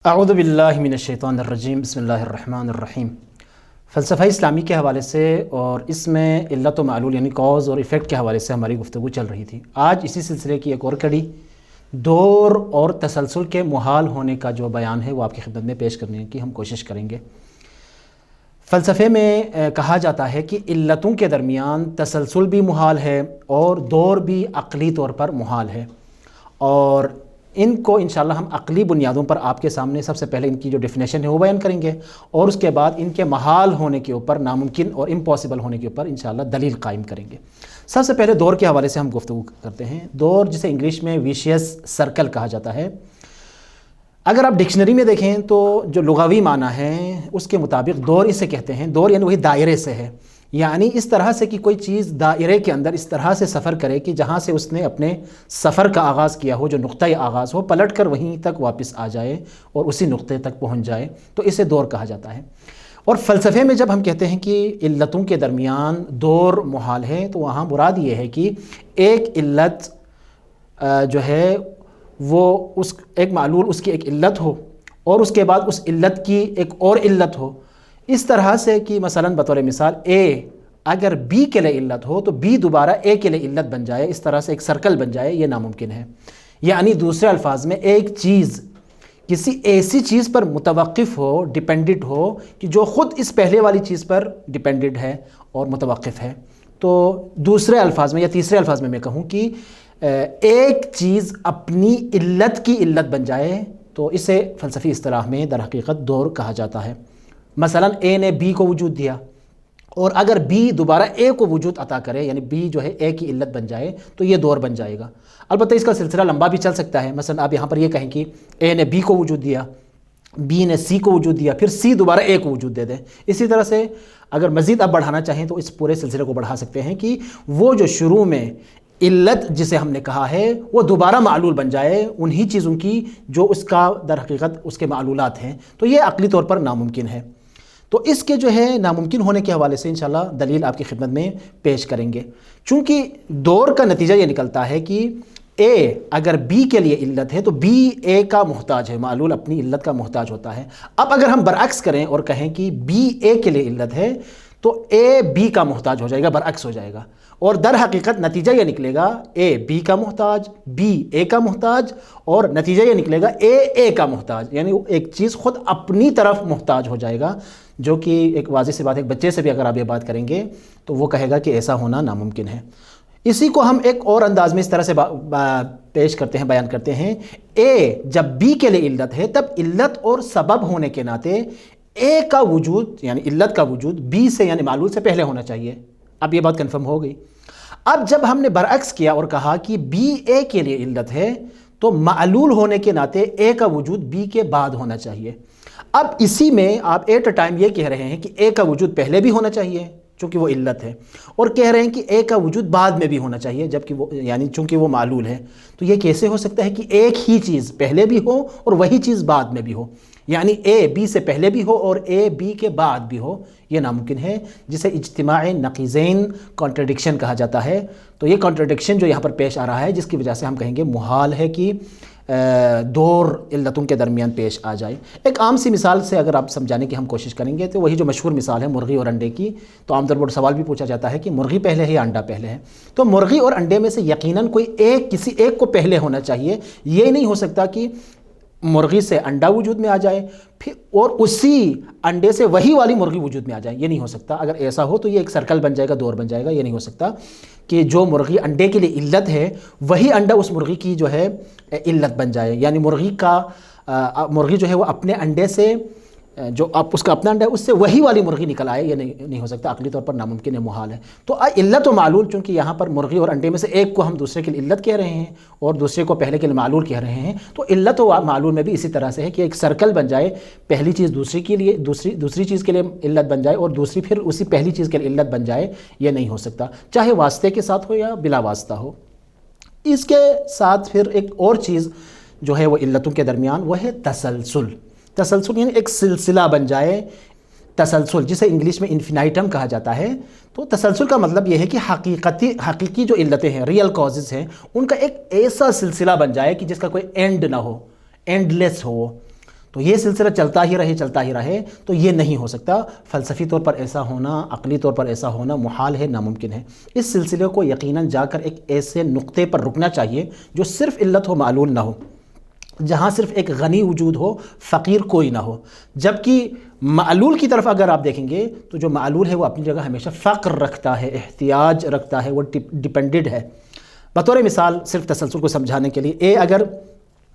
اعوذ باللہ من الشیطان الرجیم بسم اللہ الرحمن الرحیم۔ فلسفہ اسلامی کے حوالے سے اور اس میں علت و معلول یعنی کاز اور ایفیکٹ کے حوالے سے ہماری گفتگو چل رہی تھی۔ آج اسی سلسلے کی ایک اور کڑی دور اور تسلسل کے محال ہونے کا جو بیان ہے وہ آپ کی خدمت میں پیش کرنے کی ہم کوشش کریں گے۔ فلسفے میں کہا جاتا ہے کہ علتوں کے درمیان تسلسل بھی محال ہے اور دور بھی عقلی طور پر محال ہے، اور ان کو انشاءاللہ ہم عقلی بنیادوں پر آپ کے سامنے سب سے پہلے ان کی جو ڈیفینیشن ہے وہ بیان کریں گے، اور اس کے بعد ان کے محال ہونے کے اوپر، ناممکن اور امپاسبل ہونے کے اوپر انشاءاللہ دلیل قائم کریں گے۔ سب سے پہلے دور کے حوالے سے ہم گفتگو کرتے ہیں۔ دور جسے انگلش میں ویشیس سرکل کہا جاتا ہے، اگر آپ ڈکشنری میں دیکھیں تو جو لغوی معنی ہے اس کے مطابق دور اسے کہتے ہیں۔ دور یعنی وہی دائرے سے ہے، یعنی اس طرح سے کہ کوئی چیز دائرے کے اندر اس طرح سے سفر کرے کہ جہاں سے اس نے اپنے سفر کا آغاز کیا ہو، جو نقطۂ آغاز ہو، پلٹ کر وہیں تک واپس آ جائے اور اسی نقطے تک پہنچ جائے، تو اسے دور کہا جاتا ہے۔ اور فلسفے میں جب ہم کہتے ہیں کہ علتوں کے درمیان دور محال ہے تو وہاں مراد یہ ہے کہ ایک علت جو ہے وہ ایک معلول اس کی ایک علت ہو، اور اس کے بعد اس علت کی ایک اور علت ہو، اس طرح سے کہ مثلا بطور مثال اے اگر بی کے لیے علت ہو تو بی دوبارہ اے کے لیے علت بن جائے، اس طرح سے ایک سرکل بن جائے، یہ ناممکن ہے۔ یعنی دوسرے الفاظ میں ایک چیز کسی ایسی چیز پر متوقف ہو، ڈیپینڈنٹ ہو، کہ جو خود اس پہلے والی چیز پر ڈیپینڈنٹ ہے اور متوقف ہے۔ تو دوسرے الفاظ میں یا تیسرے الفاظ میں کہوں کہ ایک چیز اپنی علت کی علت بن جائے تو اسے فلسفی اصطلاح میں در حقیقت دور کہا جاتا ہے۔ مثلا اے نے بی کو وجود دیا، اور اگر بی دوبارہ اے کو وجود عطا کرے، یعنی بی جو ہے اے کی علت بن جائے، تو یہ دور بن جائے گا۔ البتہ اس کا سلسلہ لمبا بھی چل سکتا ہے۔ مثلا آپ یہاں پر یہ کہیں کہ اے نے بی کو وجود دیا، بی نے سی کو وجود دیا، پھر سی دوبارہ اے کو وجود دے دے۔ اسی طرح سے اگر مزید آپ بڑھانا چاہیں تو اس پورے سلسلے کو بڑھا سکتے ہیں کہ وہ جو شروع میں علت جسے ہم نے کہا ہے وہ دوبارہ معلول بن جائے انہی چیزوں کی جو اس کا در حقیقت اس کے معلولات ہیں، تو یہ عقلی طور پر ناممکن ہے۔ تو اس کے جو ہے ناممکن ہونے کے حوالے سے انشاءاللہ دلیل آپ کی خدمت میں پیش کریں گے۔ چونکہ دور کا نتیجہ یہ نکلتا ہے کہ اے اگر بی کے لیے علت ہے تو بی اے کا محتاج ہے، معلول اپنی علت کا محتاج ہوتا ہے۔ اب اگر ہم برعکس کریں اور کہیں کہ بی اے کے لیے علت ہے تو اے بی کا محتاج ہو جائے گا، برعکس ہو جائے گا، اور در حقیقت نتیجہ یہ نکلے گا اے بی کا محتاج، بی اے کا محتاج، اور نتیجہ یہ نکلے گا اے کا محتاج، یعنی ایک چیز خود اپنی طرف محتاج ہو جائے گا، جو کہ ایک واضح سی بات ہے۔ ایک بچے سے بھی اگر آپ یہ بات کریں گے تو وہ کہے گا کہ ایسا ہونا ناممکن ہے۔ اسی کو ہم ایک اور انداز میں اس طرح سے پیش کرتے ہیں، بیان کرتے ہیں۔ اے جب بی کے لیے علت ہے تب علت اور سبب ہونے کے ناطے اے کا وجود یعنی علت کا وجود بی سے یعنی معلول سے پہلے ہونا چاہیے۔ اب یہ بات کنفرم ہو گئی۔ اب جب ہم نے برعکس کیا اور کہا کہ بی اے کے لیے علت ہے تو معلول ہونے کے ناطے اے کا وجود بی کے بعد ہونا چاہیے۔ اب اسی میں آپ ایٹ اے ٹائم یہ کہہ رہے ہیں کہ اے کا وجود پہلے بھی ہونا چاہیے چونکہ وہ علت ہے، اور کہہ رہے ہیں کہ اے کا وجود بعد میں بھی ہونا چاہیے جبکہ وہ یعنی چونکہ وہ معلول ہے۔ تو یہ کیسے ہو سکتا ہے کہ ایک ہی چیز پہلے بھی ہو اور وہی چیز بعد میں بھی ہو، یعنی اے بی سے پہلے بھی ہو اور اے بی کے بعد بھی ہو؟ یہ ناممکن ہے، جسے اجتماع نقیضین کانٹرڈکشن کہا جاتا ہے۔ تو یہ کانٹرڈکشن جو یہاں پر پیش آ رہا ہے، جس کی وجہ سے ہم کہیں گے محال ہے کہ دور علتوں کے درمیان پیش آ جائے۔ ایک عام سی مثال سے اگر آپ سمجھانے کی ہم کوشش کریں گے تو وہی جو مشہور مثال ہے مرغی اور انڈے کی، تو عام طور پر سوال بھی پوچھا جاتا ہے کہ مرغی پہلے ہے یا انڈا پہلے ہے؟ تو مرغی اور انڈے میں سے یقیناً کوئی ایک کسی ایک کو پہلے ہونا چاہیے۔ یہ نہیں ہو سکتا کہ مرغی سے انڈا وجود میں آ جائے پھر اور اسی انڈے سے وہی والی مرغی وجود میں آ جائے، یہ نہیں ہو سکتا۔ اگر ایسا ہو تو یہ ایک سرکل بن جائے گا، دور بن جائے گا۔ یہ نہیں ہو سکتا کہ جو مرغی انڈے کے لیے علت ہے وہی انڈا اس مرغی کی جو ہے علت بن جائے، یعنی مرغی جو ہے وہ اپنے انڈے سے جو اس کا اپنا انڈا ہے اس سے وہی والی مرغی نکل آئے، یہ نہیں ہو سکتا، عقلی طور پر ناممکن ہے، محال ہے۔ تو علت و معلول، چونکہ یہاں پر مرغی اور انڈے میں سے ایک کو ہم دوسرے کے لیے علت کہہ رہے ہیں اور دوسرے کو پہلے کے لیے معلول کہہ رہے ہیں، تو علت و معلول میں بھی اسی طرح سے ہے کہ ایک سرکل بن جائے، پہلی چیز دوسری کے لیے دوسری چیز کے لیے علت بن جائے اور دوسری پھر اسی پہلی چیز کے لیے علت بن جائے، یہ نہیں ہو سکتا، چاہے واسطے کے ساتھ ہو یا بلا واسطہ ہو۔ اس کے ساتھ پھر ایک اور چیز جو ہے وہ علتوں کے درمیان، وہ ہے تسلسل۔ تسلسل یعنی ایک سلسلہ بن جائے، تسلسل جسے انگلش میں انفینائٹم کہا جاتا ہے۔ تو تسلسل کا مطلب یہ ہے کہ حقیقی جو علتیں ہیں، ریئل کازز ہیں، ان کا ایک ایسا سلسلہ بن جائے کہ جس کا کوئی اینڈ نہ ہو، اینڈ لیس ہو۔ تو یہ سلسلہ چلتا ہی رہے تو یہ نہیں ہو سکتا. فلسفی طور پر ایسا ہونا، عقلی طور پر ایسا ہونا محال ہے، ناممکن ہے. اس سلسلے کو یقیناً جا کر ایک ایسے نقطے پر رکنا چاہیے جو صرف علت و معلول نہ ہو، جہاں صرف ایک غنی وجود ہو، فقیر کوئی نہ ہو. جبکہ معلول کی طرف اگر آپ دیکھیں گے تو جو معلول ہے وہ اپنی جگہ ہمیشہ فقر رکھتا ہے، احتیاج رکھتا ہے، وہ ڈیپینڈڈ ہے. بطور مثال صرف تسلسل کو سمجھانے کے لیے، اے اگر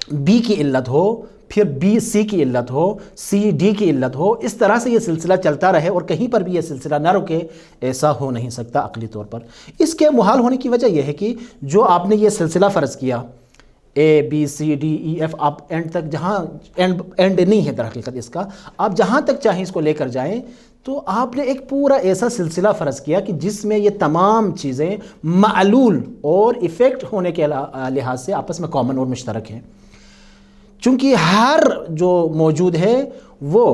بی کی علت ہو، پھر بی سی کی علت ہو، سی ڈی کی علت ہو، اس طرح سے یہ سلسلہ چلتا رہے اور کہیں پر بھی یہ سلسلہ نہ رکے، ایسا ہو نہیں سکتا عقلی طور پر. اس کے محال ہونے کی وجہ یہ ہے کہ جو آپ نے یہ سلسلہ فرض کیا A B C D E F, آپ اینڈ تک، جہاں اینڈ نہیں ہے در حقیقت اس کا، آپ جہاں تک چاہیں اس کو لے کر جائیں، تو آپ نے ایک پورا ایسا سلسلہ فرض کیا کہ جس میں یہ تمام چیزیں معلول اور ایفیکٹ ہونے کے لحاظ سے آپس میں کامن اور مشترک ہیں. چونکہ ہر جو موجود ہے وہ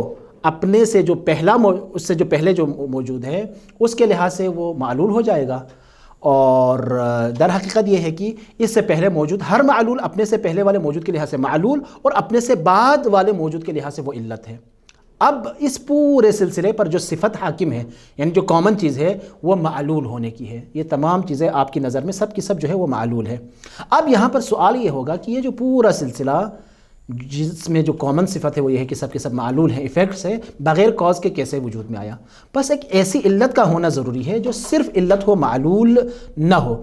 اپنے سے جو پہلا اس سے جو پہلے جو موجود ہے اس کے لحاظ سے وہ معلول ہو جائے گا، اور در حقیقت یہ ہے کہ اس سے پہلے موجود ہر معلول اپنے سے پہلے والے موجود کے لحاظ سے معلول اور اپنے سے بعد والے موجود کے لحاظ سے وہ علت ہے. اب اس پورے سلسلے پر جو صفت حاکم ہے، یعنی جو کامن چیز ہے، وہ معلول ہونے کی ہے. یہ تمام چیزیں آپ کی نظر میں سب کی سب جو ہے وہ معلول ہے. اب یہاں پر سوال یہ ہوگا کہ یہ جو پورا سلسلہ جس میں جو کامن صفت ہے وہ یہ ہے کہ سب کے سب معلول ہیں، ایفیکٹس ہے، بغیر کاز کے کیسے وجود میں آیا؟ بس ایک ایسی علت کا ہونا ضروری ہے جو صرف علت ہو، معلول نہ ہو.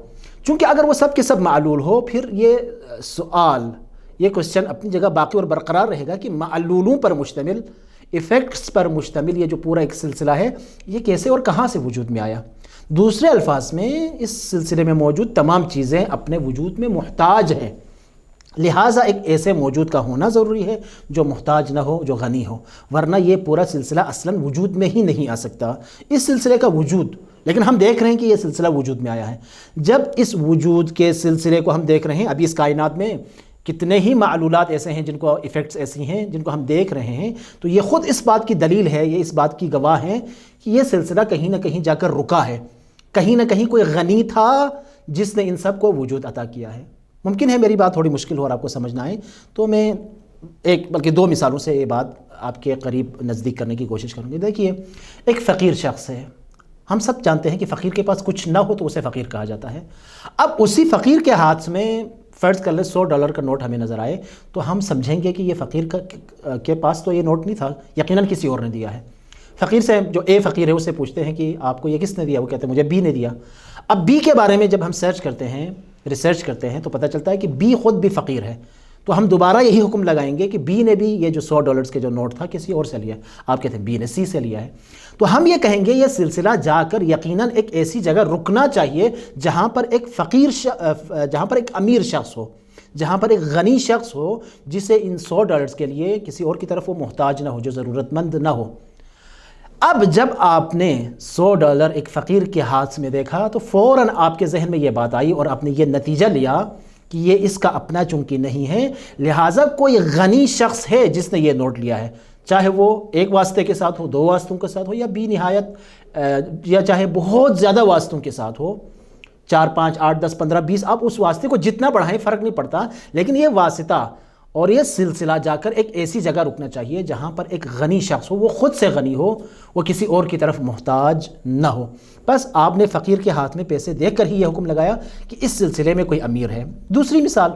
چونکہ اگر وہ سب کے سب معلول ہو، پھر یہ سوال، یہ کوشچن اپنی جگہ باقی اور برقرار رہے گا کہ معلولوں پر مشتمل، ایفیکٹس پر مشتمل یہ جو پورا ایک سلسلہ ہے یہ کیسے اور کہاں سے وجود میں آیا. دوسرے الفاظ میں اس سلسلے میں موجود تمام چیزیں اپنے وجود میں محتاج ہیں، لہٰذا ایک ایسے موجود کا ہونا ضروری ہے جو محتاج نہ ہو، جو غنی ہو، ورنہ یہ پورا سلسلہ اصلاً وجود میں ہی نہیں آ سکتا. اس سلسلے کا وجود، لیکن ہم دیکھ رہے ہیں کہ یہ سلسلہ وجود میں آیا ہے. جب اس وجود کے سلسلے کو ہم دیکھ رہے ہیں، ابھی اس کائنات میں کتنے ہی معلولات ایسے ہیں جن کو ایفیکٹس ایسی ہیں جن کو ہم دیکھ رہے ہیں، تو یہ خود اس بات کی دلیل ہے، یہ اس بات کی گواہ ہے کہ یہ سلسلہ کہیں نہ کہیں جا کر رکا ہے. کہیں نہ کہیں کوئی غنی تھا جس نے ان سب کو وجود عطا کیا ہے. ممکن ہے میری بات تھوڑی مشکل ہو اور آپ کو سمجھ نہ آئے، تو میں ایک بلکہ دو مثالوں سے یہ بات آپ کے قریب نزدیک کرنے کی کوشش کروں گی. دیکھیے، ایک فقیر شخص ہے، ہم سب جانتے ہیں کہ فقیر کے پاس کچھ نہ ہو تو اسے فقیر کہا جاتا ہے. اب اسی فقیر کے ہاتھ میں فرض کر لیں $100 کا نوٹ ہمیں نظر آئے تو ہم سمجھیں گے کہ یہ فقیر کے پاس تو یہ نوٹ نہیں تھا، یقیناً کسی اور نے دیا ہے. فقیر سے، جو اے فقیر ہے، اس سے پوچھتے ہیں کہ آپ کو یہ کس نے دیا؟ وہ کہتے ہیں مجھے بی نے دیا. اب بی کے بارے میں جب ہم سرچ کرتے ہیں، ریسرچ کرتے ہیں، تو پتہ چلتا ہے کہ بی خود بھی فقیر ہے. تو ہم دوبارہ یہی حکم لگائیں گے کہ بی نے بھی یہ جو $100 کے جو نوٹ تھا کسی اور سے لیا ہے. آپ کہتے ہیں بی نے سی سے لیا ہے. تو ہم یہ کہیں گے یہ سلسلہ جا کر یقیناً ایک ایسی جگہ رکنا چاہیے جہاں پر ایک جہاں پر ایک امیر شخص ہو، جہاں پر ایک غنی شخص ہو جسے ان $100 کے لیے کسی اور کی طرف وہ محتاج نہ ہو، جو ضرورت مند نہ ہو. اب جب آپ نے $100 ایک فقیر کے ہاتھ میں دیکھا تو فوراً آپ کے ذہن میں یہ بات آئی اور آپ نے یہ نتیجہ لیا کہ یہ اس کا اپنا چونکہ نہیں ہے، لہٰذا کوئی غنی شخص ہے جس نے یہ نوٹ لیا ہے، چاہے وہ ایک واسطے کے ساتھ ہو، 2 واسطوں کے ساتھ ہو، یا بھی نہایت یا چاہے بہت زیادہ واسطوں کے ساتھ ہو، 4 5 8 10 15 20، آپ اس واسطے کو جتنا بڑھائیں فرق نہیں پڑتا. لیکن یہ واسطہ اور یہ سلسلہ جا کر ایک ایسی جگہ رکنا چاہیے جہاں پر ایک غنی شخص ہو، وہ خود سے غنی ہو، وہ کسی اور کی طرف محتاج نہ ہو. بس آپ نے فقیر کے ہاتھ میں پیسے دیکھ کر ہی یہ حکم لگایا کہ اس سلسلے میں کوئی امیر ہے. دوسری مثال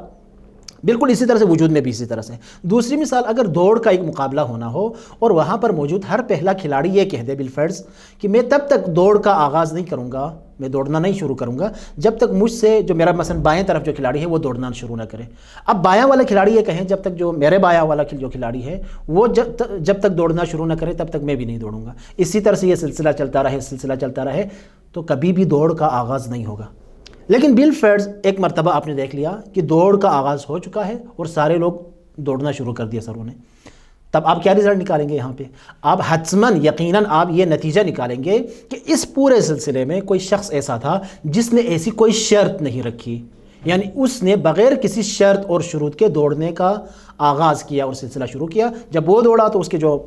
بالکل اسی طرح سے، وجود میں بھی اسی طرح سے. دوسری مثال، اگر دوڑ کا ایک مقابلہ ہونا ہو اور وہاں پر موجود ہر پہلا کھلاڑی یہ کہہ دے بالفرض کہ میں تب تک دوڑ کا آغاز نہیں کروں گا، میں دوڑنا نہیں شروع کروں گا جب تک مجھ سے جو میرا مثلا بائیں طرف جو کھلاڑی ہے وہ دوڑنا شروع نہ کرے. اب بایاں والا کھلاڑی یہ کہیں جب تک جو میرے بایاں والا جو کھلاڑی ہے وہ جب تک دوڑنا شروع نہ کرے تب تک میں بھی نہیں دوڑوں گا. اسی طرح سے یہ سلسلہ چلتا رہے تو کبھی بھی دوڑ کا آغاز نہیں ہوگا. لیکن بالفرض ایک مرتبہ آپ نے دیکھ لیا کہ دوڑ کا آغاز ہو چکا ہے اور سارے لوگ دوڑنا شروع کر دیا سروں نے، تب آپ کیا رزلٹ نکالیں گے؟ یہاں پہ آپ حتماً یقیناً آپ یہ نتیجہ نکالیں گے کہ اس پورے سلسلے میں کوئی شخص ایسا تھا جس نے ایسی کوئی شرط نہیں رکھی، یعنی اس نے بغیر کسی شرط اور شروط کے دوڑنے کا آغاز کیا اور سلسلہ شروع کیا. جب وہ دوڑا تو اس کے جو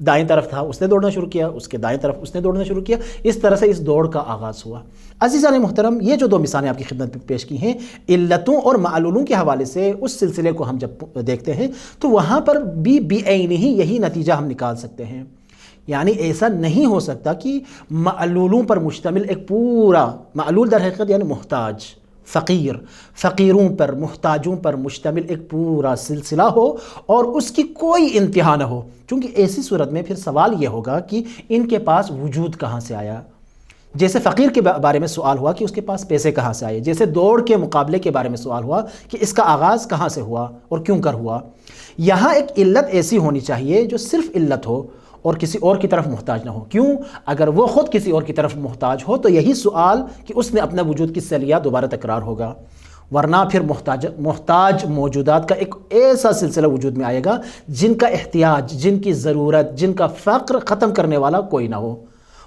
دائیں طرف تھا اس نے دوڑنا شروع کیا، اس کے دائیں طرف اس نے دوڑنا شروع کیا، اس طرح سے اس دوڑ کا آغاز ہوا۔ عزیزان محترم، یہ جو دو مثالیں آپ کی خدمت میں پیش کی ہیں علتوں اور معلولوں کے حوالے سے، اس سلسلے کو ہم جب دیکھتے ہیں تو وہاں پر بھی بعینہ یہی نتیجہ ہم نکال سکتے ہیں۔ یعنی ایسا نہیں ہو سکتا کہ معلولوں پر مشتمل ایک پورا، معلول در حقیقت یعنی محتاج، فقیر، فقیروں پر، محتاجوں پر مشتمل ایک پورا سلسلہ ہو اور اس کی کوئی انتہا نہ ہو، چونکہ ایسی صورت میں پھر سوال یہ ہوگا کہ ان کے پاس وجود کہاں سے آیا۔ جیسے فقیر کے بارے میں سوال ہوا کہ اس کے پاس پیسے کہاں سے آئے، جیسے دوڑ کے مقابلے کے بارے میں سوال ہوا کہ اس کا آغاز کہاں سے ہوا اور کیوں کر ہوا۔ یہاں ایک علت ایسی ہونی چاہیے جو صرف علت ہو اور کسی اور کی طرف محتاج نہ ہو۔ کیوں؟ اگر وہ خود کسی اور کی طرف محتاج ہو تو یہی سوال کہ اس نے اپنا وجود کس سے لیا دوبارہ تکرار ہوگا، ورنہ پھر محتاج موجودات کا ایک ایسا سلسلہ وجود میں آئے گا جن کا احتیاج، جن کی ضرورت، جن کا فقر ختم کرنے والا کوئی نہ ہو۔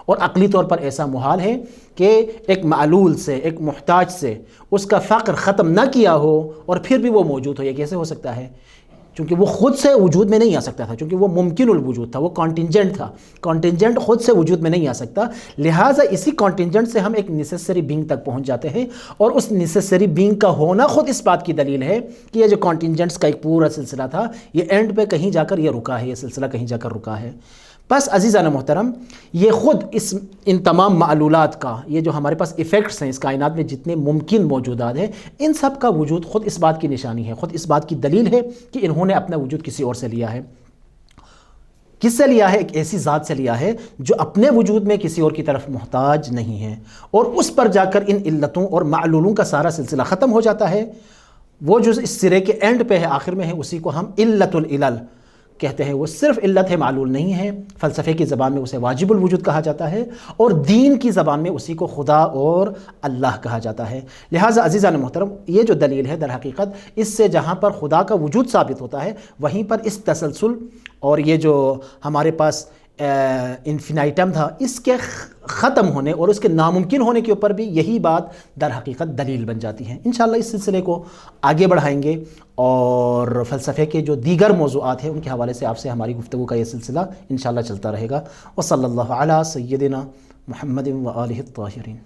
اور عقلی طور پر ایسا محال ہے کہ ایک معلول سے، ایک محتاج سے اس کا فقر ختم نہ کیا ہو اور پھر بھی وہ موجود ہو۔ یہ کیسے ہو سکتا ہے؟ چونکہ وہ خود سے وجود میں نہیں آ سکتا تھا، چونکہ وہ ممکن الوجود تھا، وہ کانٹینجنٹ تھا، کانٹینجنٹ خود سے وجود میں نہیں آ سکتا، لہٰذا اسی کانٹینجنٹ سے ہم ایک نیسیسری بینگ تک پہنچ جاتے ہیں، اور اس نیسیسری بینگ کا ہونا خود اس بات کی دلیل ہے کہ یہ جو کانٹینجنٹس کا ایک پورا سلسلہ تھا یہ اینڈ پہ کہیں جا کر یہ رکا ہے، یہ سلسلہ کہیں جا کر رکا ہے۔ بس عزیزان محترم، یہ خود ان تمام معلولات کا، یہ جو ہمارے پاس ایفیکٹس ہیں اس کائنات میں جتنے ممکن موجودات ہیں، ان سب کا وجود خود اس بات کی نشانی ہے، خود اس بات کی دلیل ہے کہ انہوں نے اپنا وجود کسی اور سے لیا ہے۔ کس سے لیا ہے؟ ایک ایسی ذات سے لیا ہے جو اپنے وجود میں کسی اور کی طرف محتاج نہیں ہے، اور اس پر جا کر ان علتوں اور معلولوں کا سارا سلسلہ ختم ہو جاتا ہے۔ وہ جو اس سرے کے اینڈ پہ ہے، آخر میں ہے، اسی کو ہم علت العلل کہتے ہیں۔ وہ صرف علت ہے، معلول نہیں ہے۔ فلسفے کی زبان میں اسے واجب الوجود کہا جاتا ہے، اور دین کی زبان میں اسی کو خدا اور اللہ کہا جاتا ہے۔ لہٰذا عزیزان محترم، یہ جو دلیل ہے در حقیقت اس سے جہاں پر خدا کا وجود ثابت ہوتا ہے، وہیں پر اس تسلسل اور یہ جو ہمارے پاس انفینائٹم تھا، اس کے ختم ہونے اور اس کے ناممکن ہونے کے اوپر بھی یہی بات در حقیقت دلیل بن جاتی ہے۔ انشاءاللہ اس سلسلے کو آگے بڑھائیں گے، اور فلسفے کے جو دیگر موضوعات ہیں ان کے حوالے سے آپ سے ہماری گفتگو کا یہ سلسلہ انشاءاللہ چلتا رہے گا۔ وصلی اللہ علی سیدنا محمد و آلہ الطاہرین۔